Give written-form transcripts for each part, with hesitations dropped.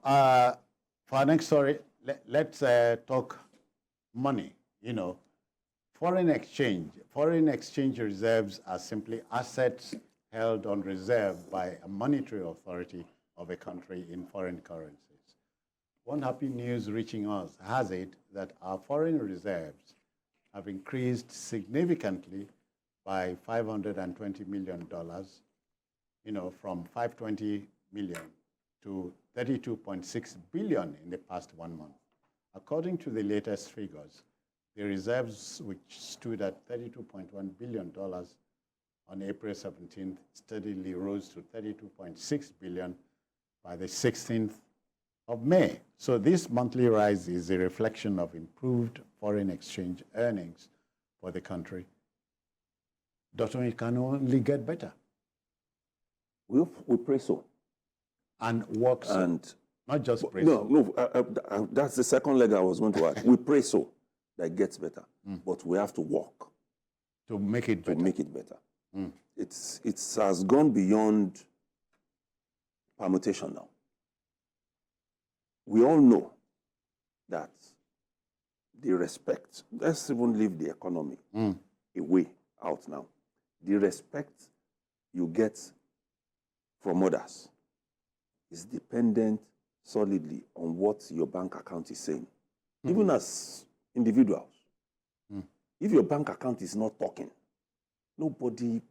for our next story, let's talk money. You know, foreign exchange. Foreign exchange reserves are simply assets held on reserve by a monetary authority of a country in foreign currencies. One happy news reaching us has it that our foreign reserves have increased significantly by $520 million, you know, from 520 million to 32.6 billion in the past 1 month. According to the latest figures, the reserves, which stood at $32.1 billion on April 17th, steadily rose to 32.6 billion by the 16th of May. So this monthly rise is a reflection of improved foreign exchange earnings for the country. Doctor, it can only get better. We pray so. And work so. And not just pray so. No, that's the second leg I was going to add. We pray so that it gets better, but we have to work to make it better. To make it better. It has gone beyond permutation now. We all know that the respect, let's even leave the economy away out now. The respect you get from others is dependent solidly on what your bank account is saying. Even as individuals, if your bank account is not talking, nobody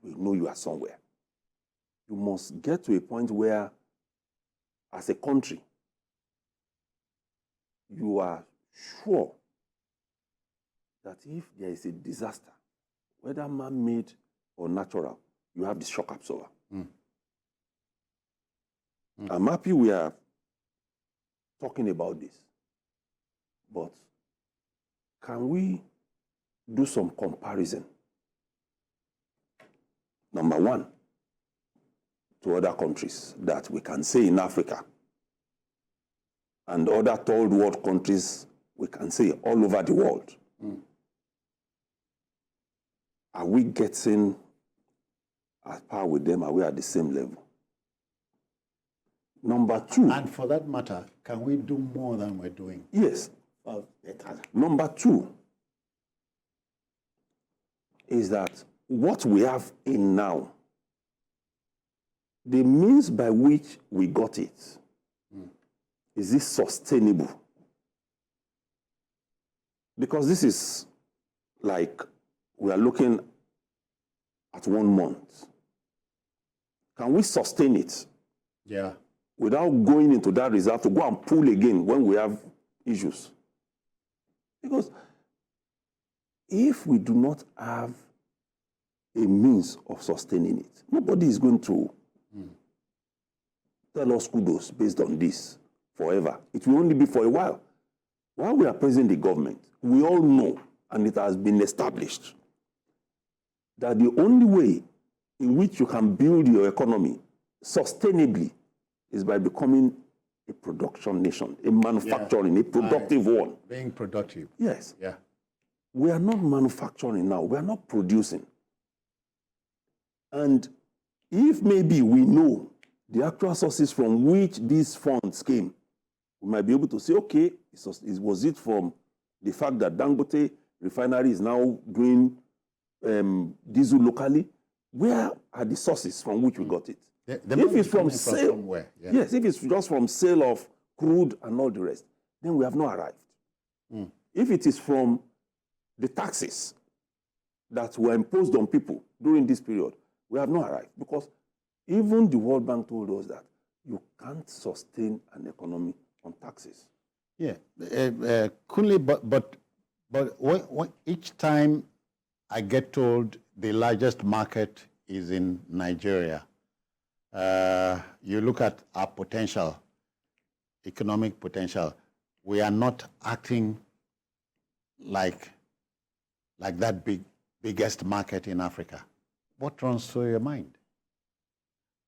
will know you are somewhere. You must get to a point where, as a country, you are sure that if there is a disaster, whether man-made or natural, you have the shock absorber. I'm happy we are talking about this, but can we do some comparison? Number one, to other countries that we can say in Africa, and other third world countries we can say all over the world. Are we getting at par with them? Are we at the same level? Number two. And for that matter, can we do more than we're doing? Yes. Number two is that what we have in now, the means by which we got it, is this sustainable? Because this is like we are looking at 1 month. Can we sustain it? Yeah. Without going into that reserve to go and pull again when we have issues? Because if we do not have a means of sustaining it, nobody is going to tell us kudos based on this forever. It will only be for a while. While we are praising the government, we all know, and it has been established, that the only way in which you can build your economy sustainably is by becoming a production nation, a manufacturing, a productive one. Being productive. Yes. Yeah. We are not manufacturing now. We are not producing. And if maybe we know the actual sources from which these funds came, we might be able to say, okay, was it from the fact that Dangote refinery is now doing diesel locally? Where are the sources from which we got it? If it's from sale, somewhere. Yeah. Yes, if it's just from sale of crude and all the rest, then we have not arrived. If it is from the taxes that were imposed on people during this period, we have not arrived. Because even the World Bank told us that you can't sustain an economy on taxes. Yeah, Kunle, but each time I get told the largest market is in Nigeria, you look at our potential, economic potential, we are not acting like that biggest market in Africa. What runs through your mind?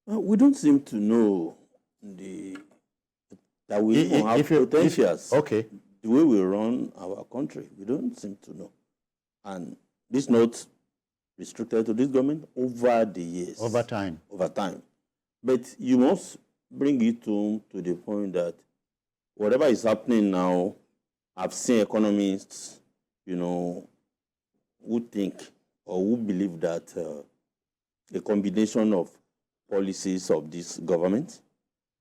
Well, we don't seem to know that we have potentials. Okay. The way we run our country, we don't seem to know. And this is not restricted to this government over the years. Over time. Over time. But you must bring it to the point that whatever is happening now, I've seen economists, who think or who believe that a combination of policies of this government,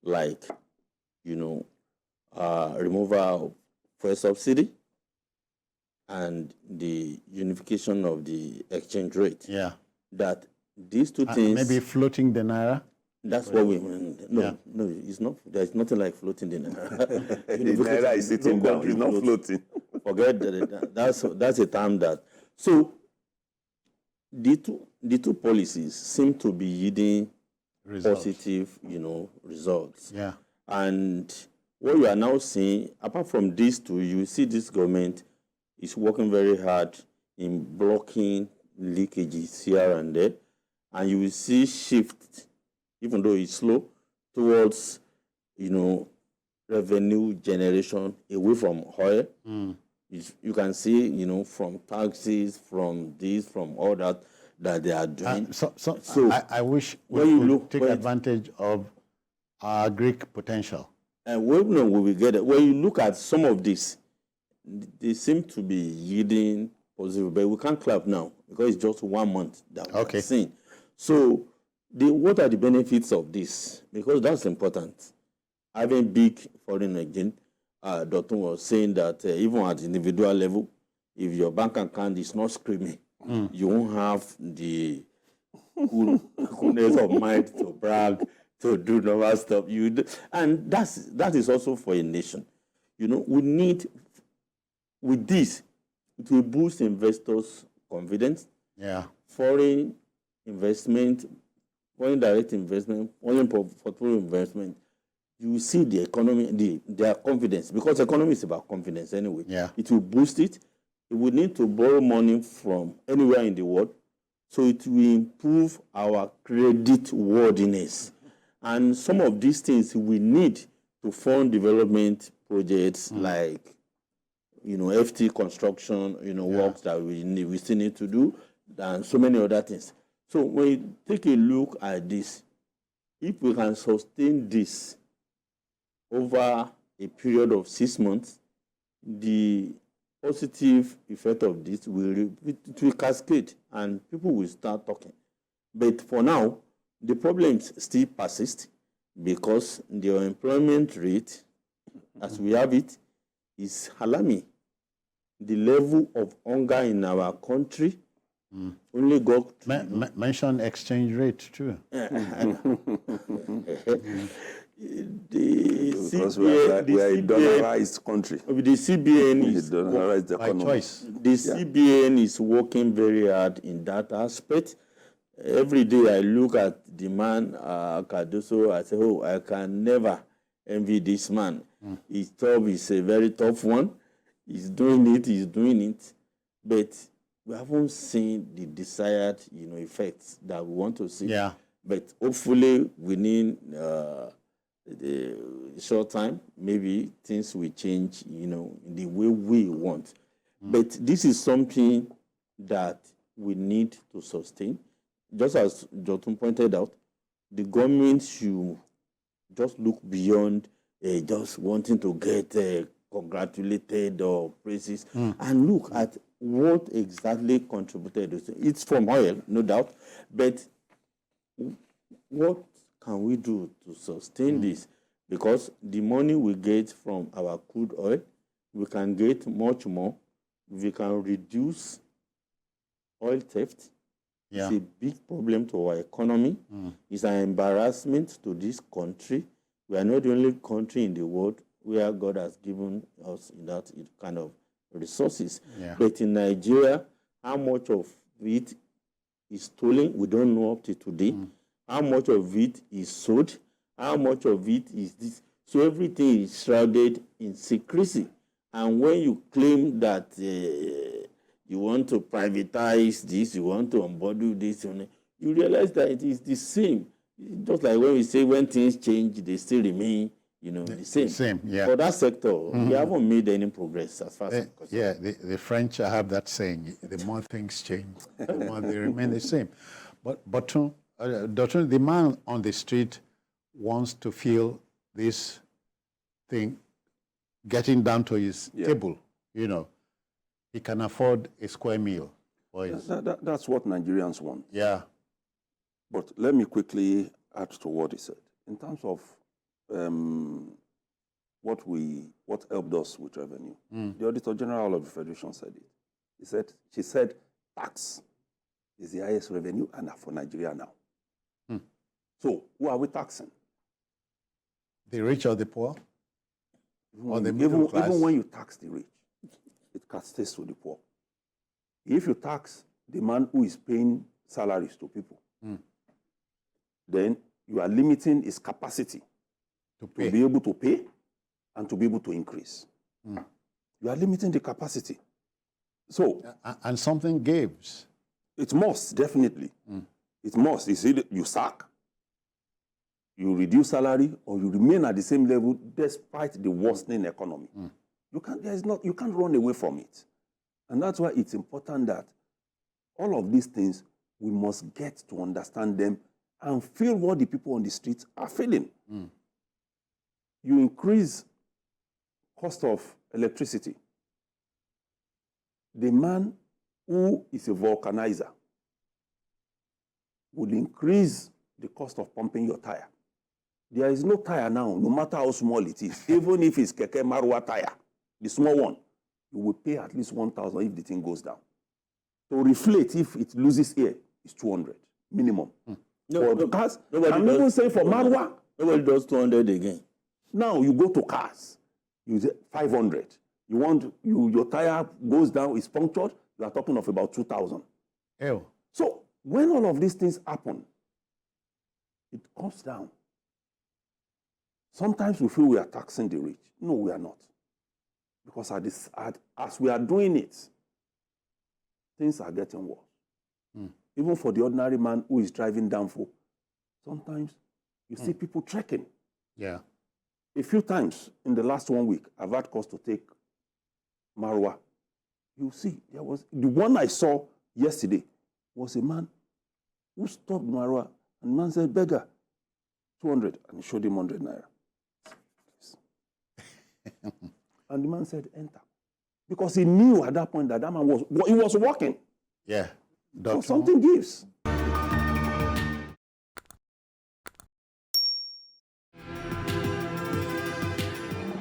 like, removal of fuel subsidy and the unification of the exchange rate, Yeah. that these two things... Maybe floating the naira? That's what we mean. No, it's not. There's nothing like floating the naira. The naira is sitting down. It's not floating. Forget that. That's a term that. So the two policies seem to be yielding positive, results. Yeah. And what you are now seeing, apart from these two, you see this government is working very hard in blocking leakages here and there, and you will see shift, even though it's slow, towards, revenue generation away from oil. You can see, from taxes, from this, from all that they are doing. I wish we could take advantage of our Greek potential. And we will get it. When you look at some of this, they seem to be yielding positive, but we can't clap now because it's just 1 month that we're seeing. So what are the benefits of this? Because that's important. Having big foreign exchange, Dr. was saying that even at individual level, if your bank account is not screaming, you won't have the coolness of mind to brag, to do normal stuff. And that is also for a nation. We need, with this, it will boost investors' confidence. Yeah. Foreign investment, foreign direct investment, foreign portfolio investment, you will see the economy, their confidence, because economy is about confidence anyway. Yeah. It will boost it. It will need to borrow money from anywhere in the world, so it will improve our credit worthiness. And some of these things we need to fund development projects like, FT construction, works that we still need to do, and so many other things. So when you take a look at this, if we can sustain this over a period of 6 months, the positive effect of this will cascade and people will start talking. But for now, the problems still persist because the unemployment rate, as we have it, is alarming. The level of hunger in our country only got... Mention exchange rate too. Because we are a dollarized country. The CBN is dollarized economy. By choice. The CBN is working very hard in that aspect. Every day I look at the man, Cardoso, I say, I can never envy this man. His job is a very tough one. He's doing it. But we haven't seen the desired, effects that we want to see. Yeah. But hopefully within the short time, maybe things will change, in the way we want. But this is something that we need to sustain. Just as Jotun pointed out, the government should just look beyond just wanting to get congratulated or praises and look at what exactly contributed. It's from oil, no doubt, but what can we do to sustain this? Because the money we get from our crude oil, we can get much more. We can reduce oil theft. Yeah. It's a big problem to our economy. It's an embarrassment to this country. We are not the only country in the world where God has given us that kind of resources. Yeah. But in Nigeria, how much of it is stolen, we don't know up to today. How much of it is sold? How much of it is this? So everything is shrouded in secrecy. And when you claim that you want to privatize this, you want to unbundle this, you realize that it is the same. Just like when we say when things change, they still remain, the same. Same, yeah. For that sector, we haven't made any progress as far as I'm concerned. Yeah, the French have that saying, the more things change, the more they remain the same. But Doctor, the man on the street wants to feel this thing getting down to his table, you know, he can afford a square meal. That's what Nigerians want. Yeah. But let me quickly add to what he said. In terms of what helped us with revenue, the Auditor General of the Federation said it. She said, tax is the highest revenue and for Nigeria now. So who are we taxing? The rich or the poor? Or the middle class? Even when you tax the rich, it cascades to the poor. If you tax the man who is paying salaries to people, then you are limiting his capacity to be able to pay and to be able to increase. You are limiting the capacity. So, and something gives. It must, definitely. It must. It's either you sack, you reduce salary, or you remain at the same level despite the worsening economy. You can't run away from it. And that's why it's important that all of these things, we must get to understand them and feel what the people on the streets are feeling. You increase cost of electricity. The man who is a vulcanizer will increase the cost of pumping your tire. There is no tire now, no matter how small it is. Even if it's Keke Marwa tire, the small one, you will pay at least 1,000 if the thing goes down. To reflate, if it loses air, it's 200 minimum. For cars, I'm even saying for Marwa, nobody does 200 again. Now you go to cars, you say 500. Your tire goes down, it's punctured, you are talking of about 2,000. Ew. So when all of these things happen, it comes down. Sometimes we feel we are taxing the rich. No, we are not. Because as we are doing it, things are getting worse. Even for the ordinary man who is driving down for, sometimes you see people trekking. Yeah. A few times in the last 1 week, I've had cause to take Marwa. You see, there was the one I saw yesterday was a man who stopped Marwa, and the man said, "Beggar, 200," and he showed him 100 naira. And the man said, "Enter," because he knew at that point that man was walking. Yeah. So something gives.